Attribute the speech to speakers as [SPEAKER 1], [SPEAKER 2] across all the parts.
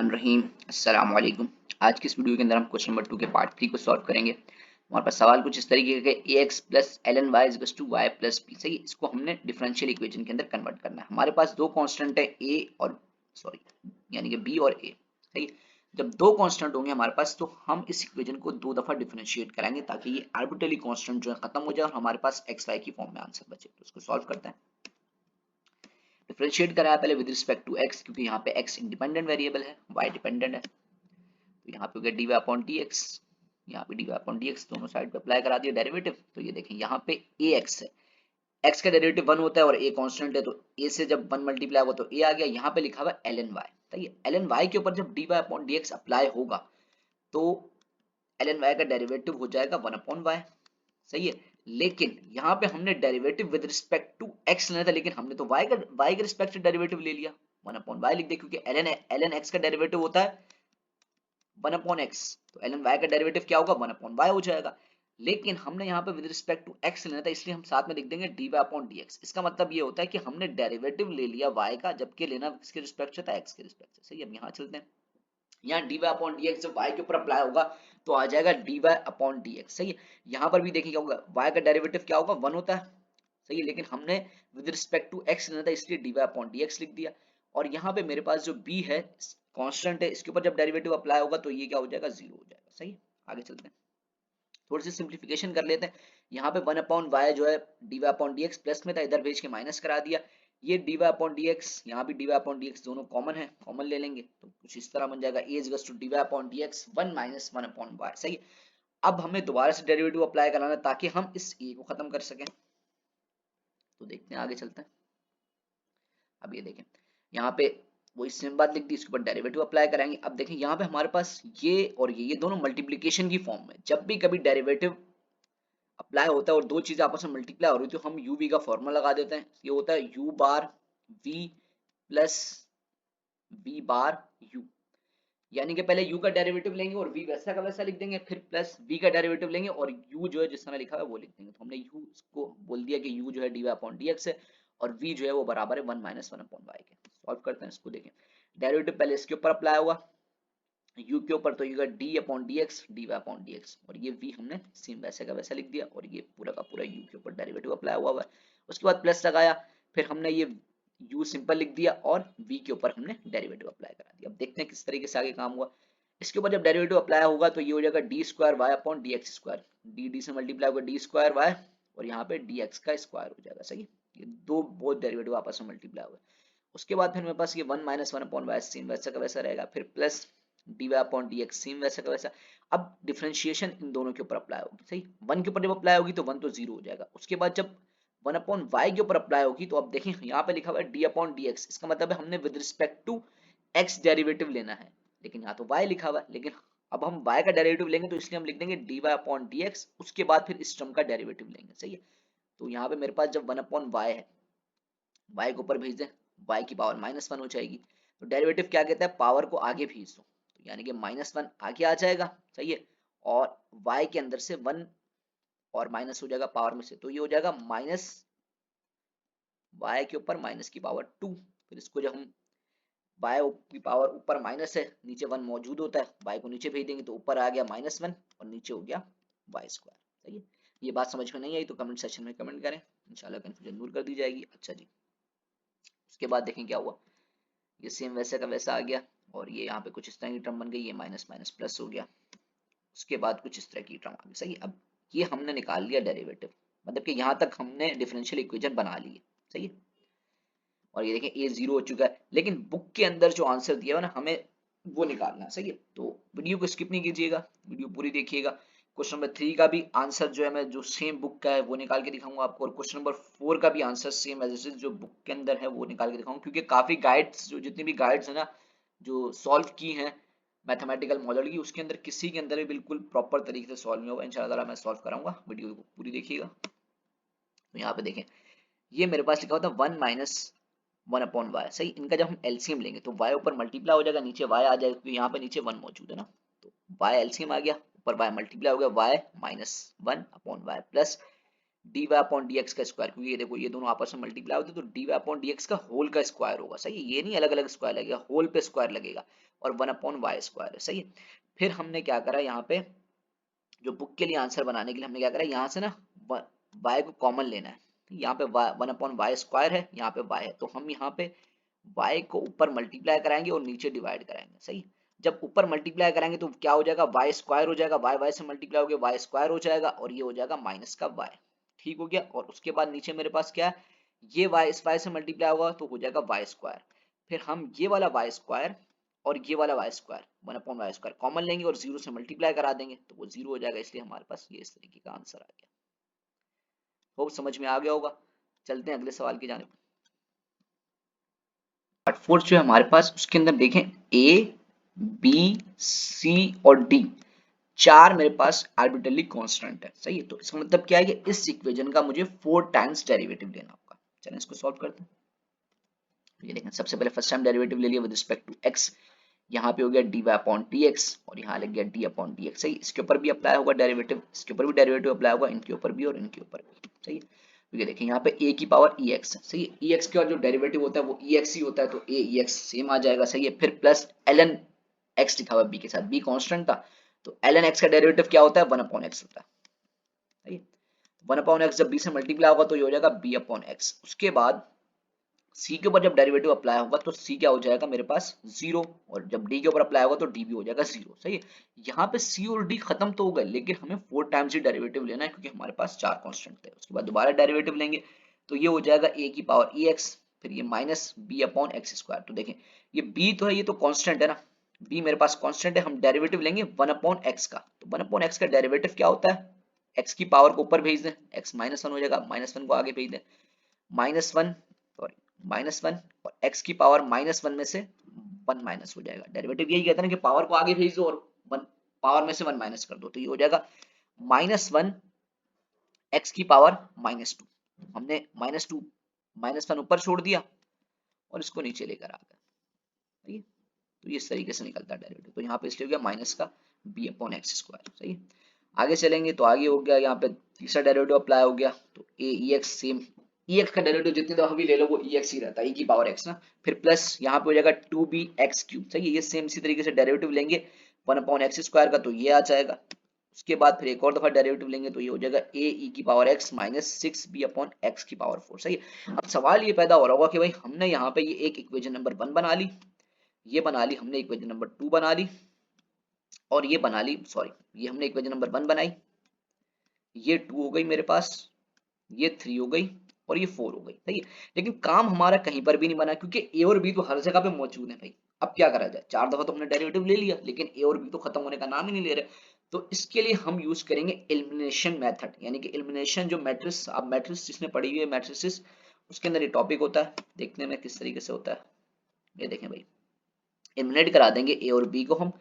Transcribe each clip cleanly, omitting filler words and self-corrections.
[SPEAKER 1] बिस्मिल्लाहिर्रहमानिर्रहीम। अस्सलाम वालेकुम। आज की इस वीडियो के अंदर हम क्वेश्चन नंबर 2 के पार्ट 3 को सॉल्व करेंगे। हमारे पास सवाल कुछ इस तरीके का है, ax plus ln y equals to y plus b। सही, इसको हमने डिफरेंशियल इक्वेशन के अंदर कन्वर्ट करना है। हमारे पास दो कांस्टेंट है a और सॉरी यानी कि b और a। सही, जब दो कांस्टेंट होंगे हमारे पास तो हम इस इक्वेशन को दो दफा डिफरेंशिएट कराएंगे ताकि ये आर्बिट्ररी कांस्टेंट जो है खत्म हो जाए और हमारे पास एक्स वाई की फॉर्म में आंसर बचे। तो इसको सॉल्व करते हैं। डिफरेंशिएट कराया पहले विद रिस्पेक्ट टू x, क्योंकि यहाँ पे x इंडिपेंडेंट वेरिएबल है, y डिपेंडेंट है। तो यहाँ पे हो गया dy अपॉन dx, यहाँ पे dy अपॉन dx दोनों साइड पे अप्लाई करा दिया डेरिवेटिव। तो ये देखें यहाँ पे ax है, x का डेरिवेटिव 1 होता है और a कांस्टेंट है, तो a से जब 1 मल्टीप्लाई हुआ तो a आ गया। यहाँ पे लिखा हुआ है ln y, तो ये ln y के ऊपर जब dy अपॉन dx अप्लाई होगा तो ln y का डेरिवेटिव हो जाएगा 1 अपॉन y। सही है, लेकिन यहाँ पे हमने derivative with respect to x लेना था, लेकिन हमने तो y के रिस्पेक्ट से डेरिवेटिव ले लिया, 1 अपॉन y लिख दिया, क्योंकि ln x का डेरिवेटिव होता है 1 अपॉन x, तो ln y का डेरिवेटिव क्या होगा 1 अपॉन y हो जाएगा। लेकिन हमने यहाँ पे विद रिस्पेक्ट टू x लेना था, इसलिए हम साथ में लिख देंगे dy अपॉन dx। इसका मतलब ये होता है कि हमने डेरिवेटिव ले लिया y का, जबकि लेना किसके रिस्पेक्ट से था, x के रिस्पेक्ट से। सही, अब यहाँ चलते हैं। यहाँ dy अपॉन dx जब y के ऊपर अप्लाई होगा तो आ जाएगा dy अपॉन dx। सही है, यहाँ पर भी देखिए क्या होगा, y का डेरिवेटिव क्या होगा 1 होता है। सही है, लेकिन हमने विद रिस्पेक्ट टू x लेना था, इसलिए dy अपॉन dx लिख दिया। और यहाँ पे मेरे पास जो b है कांस्टेंट है, इसके ऊपर जब डेरिवेटिव अप्लाई होगा तो ये क्या हो जाएगा, 0 हो जाएगा। सही है, आगे चलते हैं, थोड़ी सी सिंप्लीफिकेशन कर लेते हैं। यहाँ पे 1 अपॉन y जो है dy अपॉन dx प्लस में था, इधर भेज के माइनस करा दिया। ये dy अपॉन dx, यहाँ भी dy अपॉन dx दोनों कॉमन है, कॉमन ले लेंगे तो कुछ इस तरह बन जाएगा a equals to dy upon dx 1 minus 1 upon y। सही है, अब हमें दोबारा से डेरिवेटिव अप्लाई कराना है ताकि हम इस a को खत्म कर सकें। तो देखते हैं, आगे चलते हैं। अब ये देखें, यहाँ पे वही सेम बात लिख दी, इसके ऊपर डेरिवेटिव अप्लाई कराएंगे। अब देखें यहाँ पे हमारे पास ये और ये दोनों मल्टीप्लिकेशन की फॉर्म में, जब भी कभी डेरिवेटिव अप्लाई होता है और दो चीजें आपस में मल्टीप्लाई हो रही है तो हम u v का फॉर्मूला लगा देते हैं। ये होता है u बार v प्लस v बार u, यानी कि पहले u का डेरिवेटिव लेंगे और v वैसा का वैसा लिख देंगे, फिर प्लस v का डेरिवेटिव लेंगे और u जो है जिस तरह लिखा हुआ है वो लिख देंगे। तो हमने u को बोल दिया कि u जो है dy अपॉन dx है और v जो है वो बराबर है 1 माइनस 1 अपॉन y के। सॉल्व करते हैं इसको। देखें, डेरिवेटिव पहले इसके ऊपर अप्लाई होगा u के ऊपर, तो ये d upon dx dy upon dx, और ये v हमने सेम वैसे का वैसा लिख दिया और ये पूरा का पूरा u के ऊपर डेरिवेटिव अप्लाई हुआ है। उसके बाद प्लस लगाया, फिर हमने ये u सिंपल लिख दिया और v के ऊपर हमने डेरिवेटिव अप्लाई करा दिया। अब देखते हैं किस तरीके से आगे काम हुआ। इसके ऊपर जब डेरिवेटिव अप्लाई होगा तो ये हो जाएगा D square Y upon D X square, D से मल्टीप्लाई होगा डी स्क्वायर वाई और यहाँ पे डी एक्स का स्क्वायर हो जाएगा। सही, ये दो बहुत डेरिवेटिव आपस में मल्टीप्लाई हुए। उसके बाद फिर मेरे पास ये 1 माइनस 1 अपॉन वाई सेम वैसा का वैसा रहेगा, फिर plus D Y upon D X same वैसा का वैसा। अब डिफरेंशिएशन इन दोनों के ऊपर अप्लाई होगी। सही, 1 के ऊपर जब अप्लाई होगी तो 1 तो 0 हो जाएगा। उसके बाद जब 1 अपॉन वाई के ऊपर अप्लाई होगी तो अब देखें यहाँ पे लिखा हुआ है डी अपॉन डी एक्स, इसका मतलब है हमने with respect to X derivative लेना है, लेकिन यहाँ तो y लिखा हुआ है। लेकिन अब हम y का डेरिवेटिव लेंगे तो इसलिए हम लिख देंगे dy अपॉन dx, उसके बाद फिर इस टर्म का डेरिवेटिव लेंगे। सही है, तो यहाँ पे मेरे पास जब 1 अपॉन y है, y को ऊपर भेज दें, y की पावर -1 हो जाएगी। तो डेरिवेटिव क्या कहता है, पावर को आगे भेज दो, तो यानी कि -1 आगे आ जाएगा। सही है, और y के अंदर से 1 और माइनस हो जाएगा पावर में से, तो ये हो जाएगा माइनस y के ऊपर माइनस की पावर 2। फिर इसको जब हम y की पावर ऊपर माइनस है, नीचे 1 मौजूद होता है, y को नीचे भेज देंगे तो ऊपर आ गया -1 और नीचे हो गया y स्क्वायर। सही है, ये बात समझ में नहीं आई तो कमेंट सेक्शन में कमेंट करें, इंशाल्लाह कंफ्यूजन दूर कर दी जाएगी। अच्छा जी, उसके बाद देखें क्या हुआ, ये सेम वैसे का वैसा आ गया और ये यहाँ पे कुछ इस तरह की टर्म बन गई, ये माइनस माइनस प्लस हो गया। उसके बाद कुछ इस तरह की टर्म आ गई। सही है, अब ये हमने निकाल लिया डेरिवेटिव, मतलब कि यहाँ तक हमने डिफरेंशियल इक्वेशन बना ली है। सही है, और ये देखें a 0 हो चुका है, लेकिन बुक के अंदर जो आंसर दिया हुआ ना हमें वो निकालना है। सही है, तो वीडियो को स्किप नहीं कीजिएगा, वीडियो पूरी देखिएगा। क्वेश्चन नंबर 3 का भी आंसर जो है मैं जो सेम बुक का है वो निकाल के दिखाऊंगा आपको, और क्वेश्चन नंबर 4 का भी answer same as it is जो बुक के अंदर है वो निकाल के दिखाऊंगा, क्योंकि काफी गाइड्स जो जितनी भी गाइड्स है ना जो सॉल्व की हैं मैथमेटिकल मॉडल की, उसके अंदर किसी के अंदर भी बिल्कुल प्रॉपर तरीके से सॉल्व नहीं होगा। इंशाल्लाह मैं सॉल्व कराऊंगा, वीडियो को पूरी देखिएगा। तो यहाँ पे देखें, ये मेरे पास लिखा होता है 1 माइनस 1 अपॉन वाई। सही, इनका जब हम एलसीएम लेंगे तो y ऊपर मल्टीप्लाई हो जाएगा, नीचे y आ जाएगा, क्योंकि यहाँ पे नीचे 1 मौजूद है ना, तो y एलसीएम आ गया, ऊपर y मल्टीप्लाई हो गया, y minus 1 upon Y plus D Y upon D X का स्क्वायर, क्योंकि ये देखो ये दोनों आपस में मल्टीप्लाई होते हैं, तो D Y upon D X का होल का स्क्वायर होगा, सही है, ये नहीं अलग अलग स्क्वायर लगेगा, होल पे स्क्वायर लगेगा, और वन अपॉन वाई स्क्वायर है, सही है। फिर हमने क्या करा यहाँ पे, जो बुक के लिए आंसर बनाने के लिए हमने क्या करा, यहाँ से ना वाई को कॉमन लेना है, यहाँ पे वन अपॉन वाई स्क्वायर है, यहाँ पे वाई है, तो हम यहाँ पे y को ऊपर मल्टीप्लाई कराएंगे और नीचे डिवाइड कराएंगे, सही। जब ऊपर मल्टीप्लाई कराएंगे तो क्या हो जाएगा, y स्क्वायर हो जाएगा, y से मल्टीप्लाई हो गया y स्क्वायर हो जाएगा, और ये हो जाएगा माइनस का y, ठीक हो गया। और उसके बाद नीचे मेरे पास क्या है, ये y इस y से मल्टीप्लाई होगा तो हो जाएगा y स्क्वायर, फिर हम ये वाला y स्क्वायर और ये वाला y square one upon Y square common लेंगे और जीरो से मल्टीप्लाई करा देंगे तो वो जीरो हो जाएगा, इसलिए हमारे पास ये इस तरीके का आंसर आ गया। होप समझ में आ गया होगा। चलते हैं अगले सवाल की जानिब। पार्ट 4 जो है हमारे पास, उसके अंदर देखें ए बी सी और डी चार मेरे पास आर्बिट्रली कांस्टेंट है, सही है। तो इसका मतलब क्या है कि इस इक्वेशन का मुझे 4 टाइम्स डेरिवेटिव लेना होगा। चलें इसको सॉल्व करते हैं। ये देखें, सबसे पहले फर्स्ट टाइम डेरिवेटिव ले लिया विद रिस्पेक्ट टू एक्स, यहाँ पे हो गया D Y upon D X और यहाँ लग गया डी अपॉन डी एक्स, सही। इसके ऊपर भी अप्लाई होगा डेरिवेटिव, इसके ऊपर भी डेरिवेटिव अप्लाई होगा, इनके ऊपर भी और इनके ऊपर भी, सही है। तो ये देखें यहाँ पे a की पावर ई एक्स है, सही है। ई एक्स का जो डेरिवेटिव होता है वो ई एक्स ही होता है, तो a ई एक्स सेम आ जाएगा, सही है। फिर प्लस ln x लिखा हुआ है b के साथ, b कांस्टेंट था, तो ln x का डेरिवेटिव क्या होता है, 1 अपॉन x होता है, सही है। 1 अपॉन x जब b से मल्टीप्लाई होगा तो ये हो जाएगा b अपॉन x। उसके बाद c के ऊपर जब डेरिवेटिव अप्लाई होगा तो c क्या हो जाएगा मेरे पास, जीरो, और जब d के ऊपर अप्लाई होगा तो d भी हो जाएगा जीरो, सही है। यहाँ पे c और d खत्म तो हो गए, लेकिन हमें 4 टाइम्स ही डेरिवेटिव लेना है क्योंकि हमारे पास 4 कांस्टेंट थे। उसके बाद दोबारा डेरिवेटिव लेंगे तो ये हो जाएगा a की पावर ई एक्स, फिर ये minus b upon x square. तो देखें ये b तो है, ये तो कांस्टेंट है ना, b मेरे पास कांस्टेंट है, हम डेरिवेटिव लेंगे 1 अपॉन एक्स का, तो 1 अपॉन एक्स का डेरिवेटिव क्या होता है, x की पावर को ऊपर भेज दें, x माइनस 1 हो जाएगा, माइनस 1 को आगे भेज दें, माइनस 1 माइनस 1 और x की पावर माइनस 1 में से 1 माइनस हो जाएगा। डेरिवेटिव यही कहता है ना कि पावर को आगे भेज दो और 1 पावर में से 1 माइनस कर दो, तो ये हो जाएगा माइनस 1 x की पावर माइनस 2। हमने माइनस 2 माइनस 1 ऊपर छोड़ दिया और इसको नीचे लेकर आ गए, सही है। तो ये इस तरीके से निकलता है डेरिवेटिव, तो यहाँ पे इसलिए हो गया माइनस का b अपॉन एक्स स्क्वायर, सही है। आगे चलेंगे तो आगे हो गया, यहाँ पे तीसरा डेरिवेटिव अप्लाई हो गया, तो a e x same, E x का डेरिवेटिव जितनी दफा भी ले लो वो ई एक्स ही रहता है, ई की पावर एक्स ना, फिर प्लस यहाँ पे हो जाएगा 2bx क्यूब, सही है। ये सेम इसी तरीके से डेरिवेटिव लेंगे 1 अपॉन एक्स स्क्वायर का, तो ये आ जाएगा। उसके बाद फिर एक और दफा डेरिवेटिव लेंगे तो ये हो जाएगा a e की power x minus 6b upon x की पावर 4, सही है। अब सवाल ये पैदा हो रहा होगा कि भाई हमने यहाँ पे ये एक इक्वेशन नंबर 1 बना ली, ये बना ली हमने इक्वेशन नंबर 2 बना ली, और ये बना ली, सॉरी ये हमने इक्वेशन नंबर 1 बनाई, ये 2 हो गई मेरे पास, ये 3 हो गई और ये 4 हो गई, सही है। लेकिन काम हमारा कहीं पर भी नहीं बना क्योंकि ए और बी तो हर जगह पे मौजूद है भाई। अब क्या करा जाए, 4 दफा तो हमने डेरिवेटिव ले लिया लेकिन ए और बी तो खत्म होने का नाम ही नहीं ले रहे, तो इसके लिए हम यूज करेंगे एलिमिनेशन मेथड, यानी कि एलिमिनेशन जो मैट्रिक्स, आप मैट्रिक्स जिसने पढ़ी हुई है मैट्रिसेस, उसके अंदर ये टॉपिक होता है, देखने में किस तरीके से होता है। ये देखें भाई, एलिमिनेट करा देंगे ए और बी को हम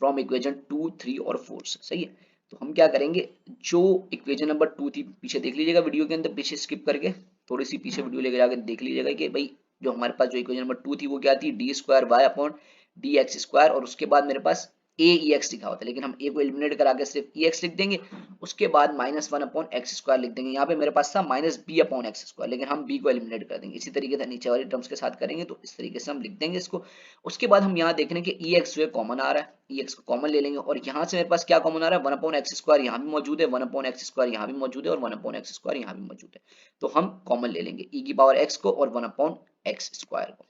[SPEAKER 1] फ्रॉम इक्वेशन 2, 3 और 4 से, सही है। तो हम क्या करेंगे, जो इक्वेशन नंबर 2 थी, पीछे देख लीजिएगा वीडियो के अंदर, पीछे स्किप करके थोड़ी सी पीछे वीडियो लेके जाकर देख लीजिएगा कि भाई जो हमारे पास जो इक्वेशन नंबर 2 थी वो क्या थी, D square Y upon D X square, और उसके बाद मेरे पास ए ई एक्स लिखा होता है, लेकिन हम ए को एलिमिनेट करा के सिर्फ ई एक्स लिख देंगे, उसके बाद माइनस 1 अपॉन एक्स स्क्वायर लिख देंगे। यहाँ पे मेरे पास था minus B upon x square, लेकिन हम बी को एलिमिनेट कर देंगे, इसी तरीके से नीचे वाली टर्म्स के साथ करेंगे, तो इस तरीके से हम लिख देंगे इसको। उसके बाद हम यहाँ देख रहे हैं कि ई एक्स जो है कॉमन आ रहा है, ई एक्स को कॉमन ले लेंगे, और यहाँ से मेरे पास क्या कॉमन आ रहा है, 1 अपॉन एक्स स्क्वायर यहाँ भी मौजूद है, 1 अपॉन एक्स स्क्वायर यहाँ भी मौजूद है, और 1 अपॉन एक्स स्क्वायर यहाँ भी मौजूद है, तो हम कॉमन ले लेंगे ई की पावर एक्स को और 1 अपॉन एक्स स्क्वायर को।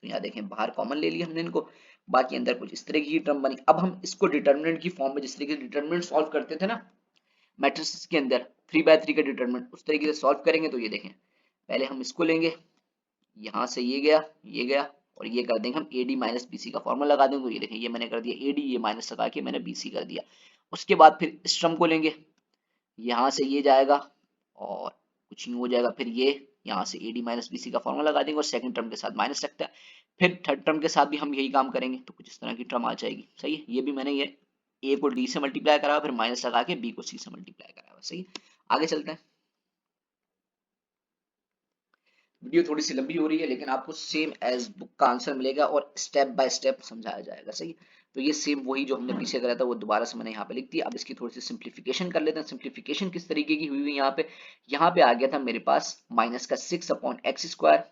[SPEAKER 1] तो यहाँ देखें बाहर कॉमन ले लिया हमने इनको, बाकी अंदर कुछ इस तरह की टर्म बनी। अब हम इसको डिटर्मिनेंट की फॉर्म में, जिस तरीके से डिटर्मिनेंट सॉल्व करते थे ना मैट्रिसेस के अंदर 3/3 का डिटर्मिनेंट, उस तरीके से सॉल्व करेंगे। तो ये देखें, पहले हम इसको लेंगे, यहाँ से ये गया और ये कर देंगे हम AD माइनस BC का फॉर्मूला लगा देंगे। तो ये देखें, ये मैंने कर दिया AD, ये माइनस लगा के मैंने BC कर दिया। उसके बाद फिर इस टर्म को लेंगे, यहाँ से ये जाएगा और कुछ यूं हो जाएगा, फिर ये यहाँ से AD माइनस BC का फॉर्मूला लगा देंगे और सेकंड टर्म के साथ माइनस रखता है, फिर थर्ड टर्म के साथ भी हम यही काम करेंगे, तो कुछ इस तरह की टर्म आ जाएगी, सही है। ये भी मैंने ये A को D से मल्टीप्लाई करा, फिर माइनस लगा के B को C से मल्टीप्लाई करा, सही है। आगे चलते हैं, वीडियो थोड़ी सी लंबी हो रही है लेकिन आपको सेम एज बुक का आंसर मिलेगा और स्टेप बाय स्टेप समझाया जाएगा, सही है। तो ये सेम वही जो हमने पीछे करा था वो दोबारा से मैंने यहाँ पे लिख दिया। अब इसकी थोड़ी सी सिंप्लीफिकेशन कर लेते हैं। सिंप्लीफिकेशन किस तरीके की हुई हुई यहाँ पे आ गया था मेरे पास माइनस का 6 अपॉन एक्स स्क्वायर,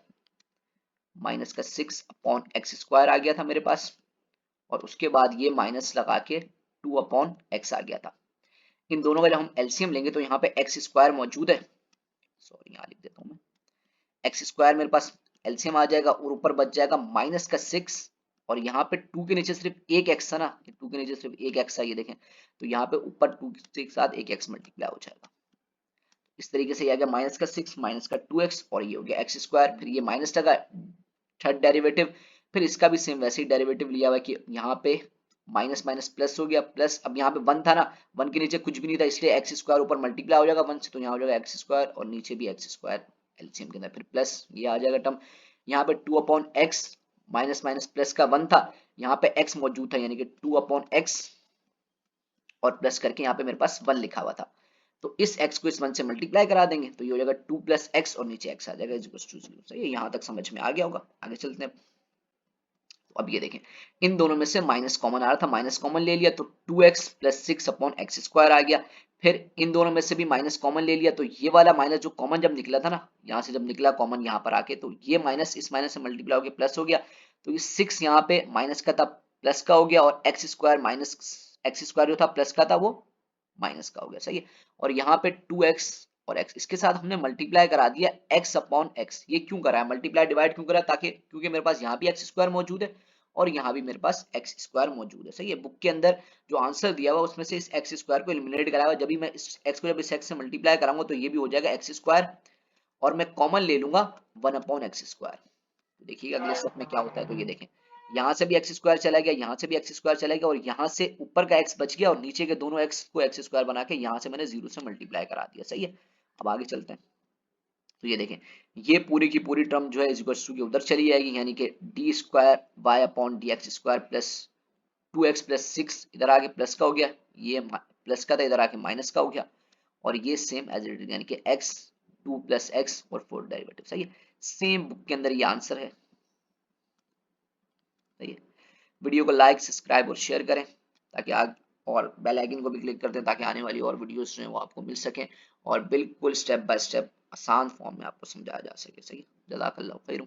[SPEAKER 1] माइनस का 6 अपॉन एक्स स्क्वायर आ गया था मेरे पास, और उसके बाद ये माइनस लगा के 2 अपॉन एक्स आ गया था। इन दोनों का जब हम एलसीएम लेंगे तो यहाँ पे एक्स स्क्वायर मौजूद है, सॉरी यहाँ लिख देता हूँ मैं, एक्स स्क्वायर मेरे पास एलसीएम आ जाएगा और ऊपर बच जाएगा माइनस का 6, और यहाँ पे 2 के नीचे सिर्फ एक एक्स है ना, 2 के नीचे सिर्फ एक एक्स है ये देखें, तो यहाँ पे ऊपर 2 के साथ एक एक्स मल्टीप्लाई हो जाएगा। इस तरीके से ये आ गया माइनस का 6 माइनस का 2x और ये हो गया एक्स स्क्वायर, फिर ये माइनस लगा थर्ड डेरिवेटिव, फिर इसका भी सेम वैसे ही डेरिवेटिव लिया हुआ है कि यहाँ पे माइनस माइनस प्लस हो गया, प्लस अब यहाँ पे 1 था ना, 1 के नीचे कुछ भी नहीं था इसलिए एक्स स्क्वायर ऊपर मल्टीप्लाई हो जाएगा 1 से, तो यहाँ हो जाएगा एक्स स्क्वायर और नीचे भी एक्स स्क्वायर एलसीएम के अंदर, फिर प्लस ये आ जाएगा टर्म, यहाँ पे 2 upon x, minus minus plus का 1 था, यहाँ पे x मौजूद था यानी कि 2 अपॉन एक्स और प्लस करके यहाँ पे मेरे पास 1 लिखा हुआ था, तो इस x को इस 1 से मल्टीप्लाई करा देंगे तो ये हो जाएगा 2 प्लस एक्स और नीचे x आ जाएगा इज इक्वल टू 0। सही है, यहाँ तक समझ में आ गया होगा। आगे चलते हैं। तो अब ये देखें इन दोनों में से माइनस कॉमन आ रहा था, माइनस कॉमन ले लिया तो 2x plus 6 upon x square आ गया, फिर इन दोनों में से भी माइनस कॉमन ले लिया तो ये वाला माइनस जो कॉमन जब निकला था ना, यहाँ से जब निकला कॉमन यहाँ पर आके, तो ये माइनस इस माइनस से मल्टीप्लाई होकर प्लस हो गया, तो ये 6 यहाँ पे माइनस का था प्लस का हो गया, और x square minus x square जो था प्लस का था वो माइनस का हो गया। सही है, और यहाँ पे 2x और x इसके साथ हमने मल्टीप्लाई करा दिया x अपॉन x। ये क्यों करा है मल्टीप्लाई डिवाइड क्यों करा, ताकि क्योंकि मेरे पास यहाँ भी एक्स स्क्वायर मौजूद है और यहाँ भी मेरे पास एक्स स्क्वायर मौजूद है। सही है, बुक के अंदर जो आंसर दिया हुआ उसमें से इस एक्स स्क्वायर को एलिमिनेट कराया हुआ, जब भी मैं इस एक्स को जब इस एक्स से मल्टीप्लाई कराऊंगा तो ये भी हो जाएगा एक्स स्क्वायर, और मैं कॉमन ले लूंगा 1 अपॉन एक्स स्क्वायर। देखिएगा अगले स्टेप में क्या होता है, तो ये देखें यहाँ से भी एक्स स्क्वायर चला गया, यहाँ से भी एक्स स्क्वायर चला गया, और यहाँ से ऊपर का एक्स बच गया और नीचे के दोनों एक्स को एक्स स्क्वायर बना के यहाँ से मैंने 0 से मल्टीप्लाई करा दिया। सही है, अब आगे चलते हैं। तो ये देखें ये पूरी की पूरी टर्म जो है इक्वल टू के उधर चली जाएगी, यानी कि D square Y upon D X square plus 2x plus 6 इधर आके प्लस का हो गया, ये प्लस का था इधर आके माइनस का हो गया, और ये सेम एज इट इज यानी कि x 2 प्लस एक्स और 4 डेरिवेटिव। सही है, सेम बुक के अंदर ये आंसर है। सही है, वीडियो को लाइक सब्सक्राइब और शेयर करें ताकि आग, और बेल आइकन को भी क्लिक कर दें ताकि आने वाली और वीडियोस जो हैं वो आपको मिल सकें और बिल्कुल स्टेप बाय स्टेप आसान फॉर्म में आपको समझाया जा सके। सही, जज़ाकल्लाहु खैर।